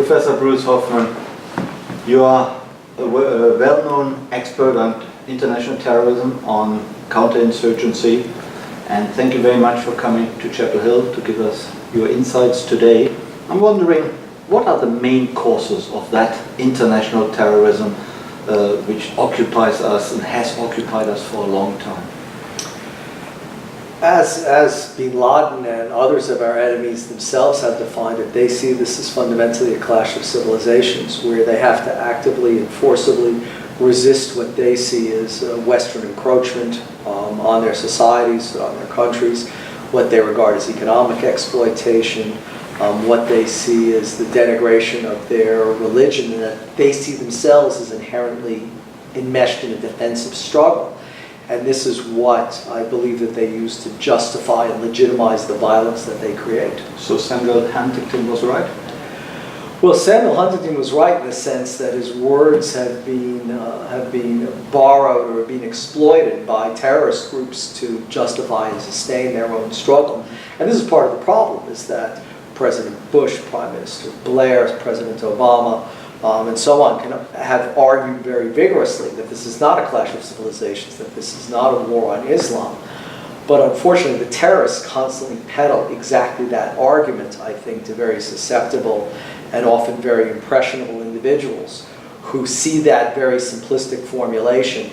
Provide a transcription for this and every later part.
Professor Bruce Hoffman, you are a well-known expert on international terrorism, on counterinsurgency, and thank you very much for coming to Chapel Hill to give us your insights today. I'm wondering, what are the main causes of that international terrorism which occupies us and has occupied us for a long time? As bin Laden and others of our enemies themselves have defined it, they see this as fundamentally a clash of civilizations where they have to actively and forcibly resist what they see as Western encroachment on their societies, on their countries, what they regard as economic exploitation, what they see as the denigration of their religion, and that they see themselves as inherently enmeshed in a defensive struggle. And this is what I believe that they use to justify and legitimize the violence that they create. So Samuel Huntington was right? Well, Samuel Huntington was right in the sense that his words have been borrowed or been exploited by terrorist groups to justify and sustain their own struggle. And this is part of the problem, is that President Bush, Prime Minister Blair, President Obama, and so on have argued very vigorously that this is not a clash of civilizations, that this is not a war on Islam. But unfortunately, the terrorists constantly peddle exactly that argument, I think, to very susceptible and often very impressionable individuals who see that very simplistic formulation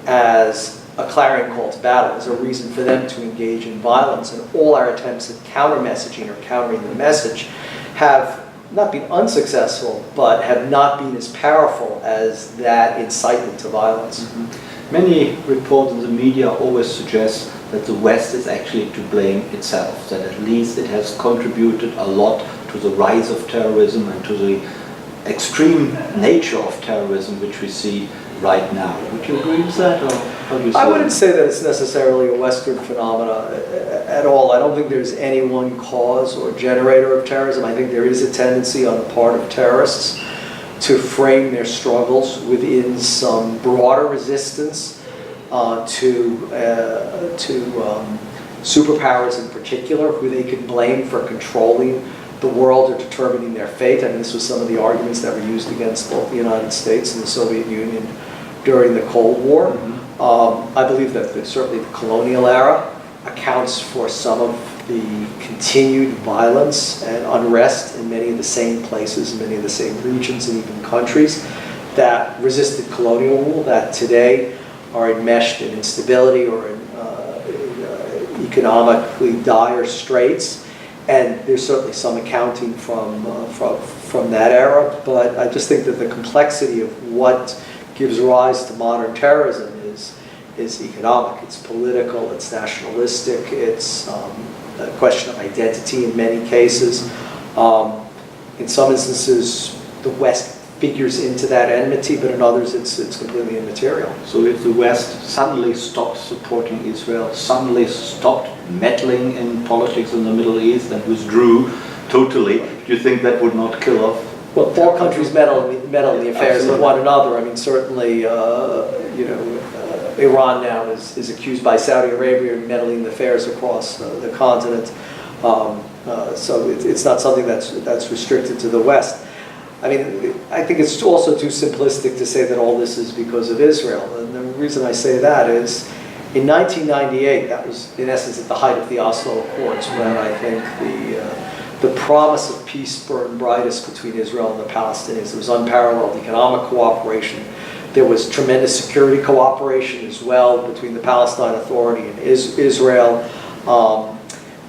as a clarion call to battle, as a reason for them to engage in violence. And all our attempts at counter-messaging or countering the message have not been unsuccessful, but have not been as powerful as that incitement to violence. Mm-hmm. Many reports in the media always suggest that the West is actually to blame itself, that at least it has contributed a lot to the rise of terrorism and to the extreme nature of terrorism which we see right now. Would you agree with that, or how do you see I wouldn't say that it's necessarily a Western phenomena at all. I don't think there's any one cause or generator of terrorism. I think there is a tendency on the part of terrorists to frame their struggles within some broader resistance to superpowers in particular, who they can blame for controlling the world or determining their fate. I mean, this was some of the arguments that were used against both the United States and the Soviet Union during the Cold War. Mm-hmm. I believe that certainly the colonial era accounts for some of the continued violence and unrest in many of the same places, many of the same regions and even countries that resisted colonial rule, that today are enmeshed in instability or in economically dire straits. And there's certainly some accounting from that era, but I just think that the complexity of what gives rise to modern terrorism is economic, it's political, it's nationalistic, it's a question of identity in many cases. In some instances, the West figures into that enmity, but in others it's completely immaterial. So if the West suddenly stopped supporting Israel, suddenly stopped meddling in politics in the Middle East and withdrew totally, do you think that would not kill off? Well, all countries meddle in the affairs of one another. I mean, certainly, Iran now is accused by Saudi Arabia of meddling in the affairs across the continent. So it's not something that's restricted to the West. I mean, I think it's also too simplistic to say that all this is because of Israel. And the reason I say that is, in 1998, that was in essence at the height of the Oslo Accords, when I think the promise of peace burned brightest between Israel and the Palestinians. There was unparalleled economic cooperation. There was tremendous security cooperation as well between the Palestine Authority and Israel.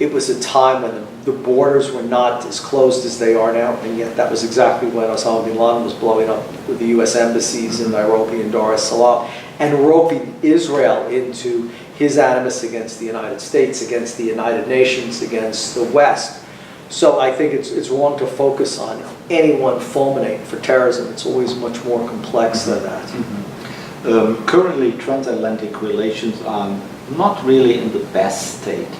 It was a time when the borders were not as closed as they are now, and yet that was exactly when Osama bin Laden was blowing up with the U.S. embassies in Nairobi and Dar es Salaam, and roping Israel into his animus against the United States, against the United Nations, against the West. So I think it's wrong to focus on any one fulminate for terrorism. It's always much more complex than that. Mm-hmm. Currently, transatlantic relations are not really in the best state.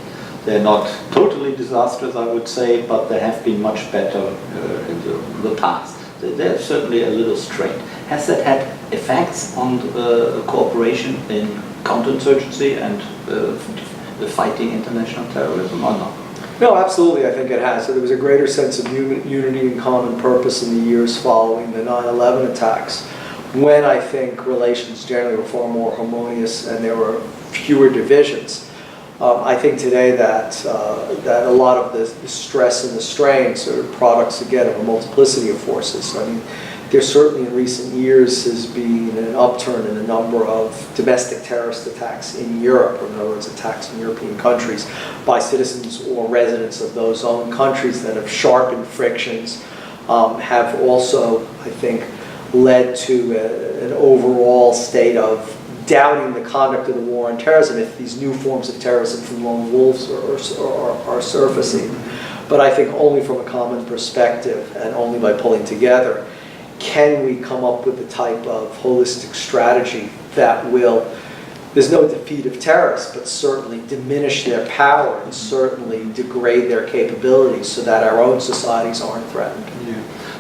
They're not totally disastrous, I would say, but they have been much better in the past. They're certainly a little strained. Has that had effects on cooperation in counterinsurgency and fighting international terrorism or not? No, absolutely, I think it has. So there was a greater sense of unity and common purpose in the years following the 9/11 attacks, when I think relations generally were far more harmonious and there were fewer divisions. I think today that a lot of the stress and the strains are products, again, of a multiplicity of forces. I mean, there certainly in recent years has been an upturn in the number of domestic terrorist attacks in Europe, or in other words, attacks in European countries by citizens or residents of those own countries that have sharpened frictions, have also, I think, led to an overall state of doubting the conduct of the war on terrorism if these new forms of terrorism from lone wolves are surfacing. But I think only from a common perspective and only by pulling together can we come up with the type of holistic strategy that will, there's no defeat of terrorists, but certainly diminish their power and certainly degrade their capabilities so that our own societies aren't threatened. Yeah.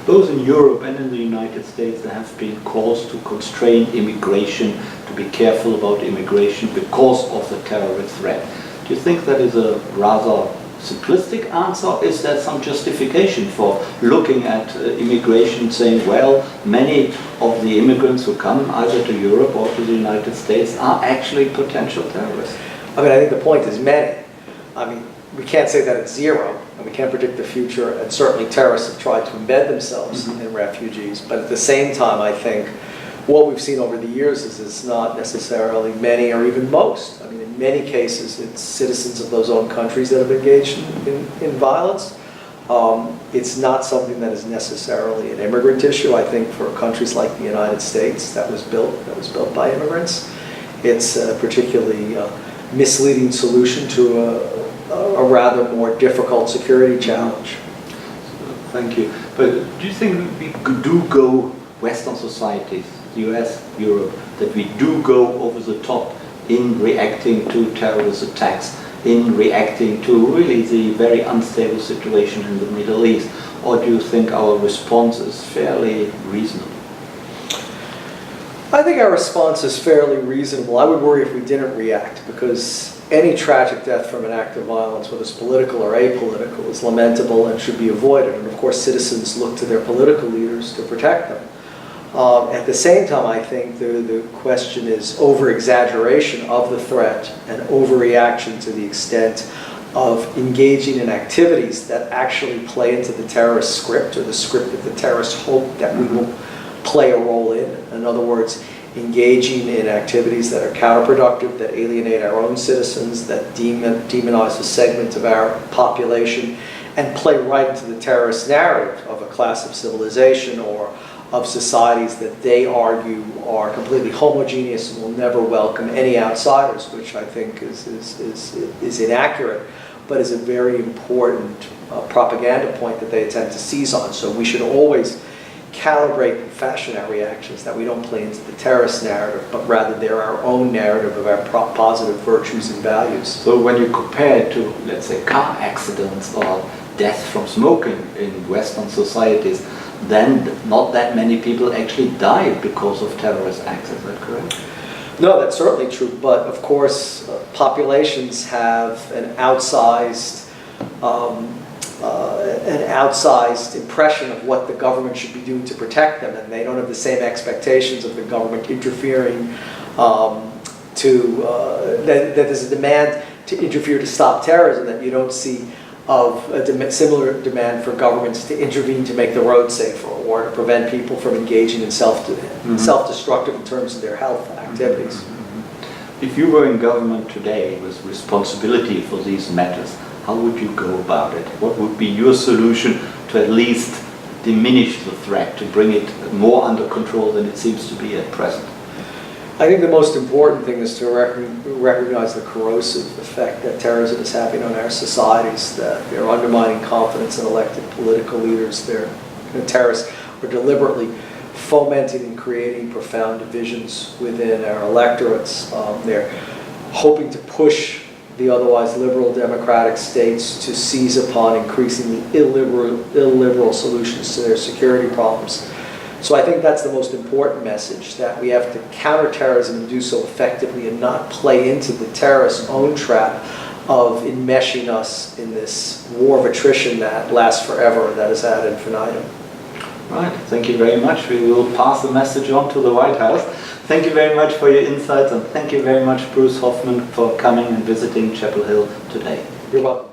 Both in Europe and in the United States there have been calls to constrain immigration, to be careful about immigration because of the terrorist threat. Do you think that is a rather simplistic answer, or is there some justification for looking at immigration, saying, well, many of the immigrants who come either to Europe or to the United States are actually potential terrorists? I mean, I think the point is many. I mean, we can't say that it's zero, and we can't predict the future, and certainly terrorists have tried to embed themselves in refugees, but at the same time, I think what we've seen over the years is it's not necessarily many or even most. I mean, in many cases, it's citizens of those own countries that have engaged in violence. It's not something that is necessarily an immigrant issue. I think for countries like the United States, that was built by immigrants. It's a particularly misleading solution to a rather more difficult security challenge. Thank you. But do you think we do go, Western societies, US, Europe, that we do go over the top in reacting to terrorist attacks, in reacting to really the very unstable situation in the Middle East? Or do you think our response is fairly reasonable? I think our response is fairly reasonable. I would worry if we didn't react, because any tragic death from an act of violence, whether it's political or apolitical, is lamentable and should be avoided. And of course, citizens look to their political leaders to protect them. At the same time, I think the question is over-exaggeration of the threat and overreaction to the extent of engaging in activities that actually play into the terrorist script, or the script that the terrorists hope that we will play a role in. In other words, engaging in activities that are counterproductive, that alienate our own citizens, that demonize a segment of our population, and play right into the terrorist narrative of a class of civilization or of societies that they argue are completely homogeneous and will never welcome any outsiders, which I think is inaccurate, but is a very important propaganda point that they attempt to seize on. So we should always calibrate and fashion our reactions, that we don't play into the terrorist narrative, but rather they're our own narrative of our positive virtues and values. So when you compare it to, let's say, car accidents or death from smoking in Western societies, then not that many people actually die because of terrorist acts, is that correct? No, that's certainly true, but of course populations have an outsized impression of what the government should be doing to protect them, and they don't have the same expectations of the government interfering that there's a demand to interfere to stop terrorism that you don't see of a similar demand for governments to intervene to make the road safer or to prevent people from engaging in self-destructive in terms of their health activities. If you were in government today with responsibility for these matters, how would you go about it? What would be your solution to at least diminish the threat, to bring it more under control than it seems to be at present? I think the most important thing is to recognize the corrosive effect that terrorism is having on our societies, that they're undermining confidence in elected political leaders. Terrorists are deliberately fomenting and creating profound divisions within our electorates. They're hoping to push the otherwise liberal democratic states to seize upon increasingly illiberal solutions to their security problems. So I think that's the most important message, that we have to counter terrorism and do so effectively and not play into the terrorist's own trap of enmeshing us in this war of attrition that lasts forever, that is ad infinitum. Right, thank you very much. We will pass the message on to the White House. Thank you very much for your insights, and thank you very much, Bruce Hoffman, for coming and visiting Chapel Hill today. You're welcome.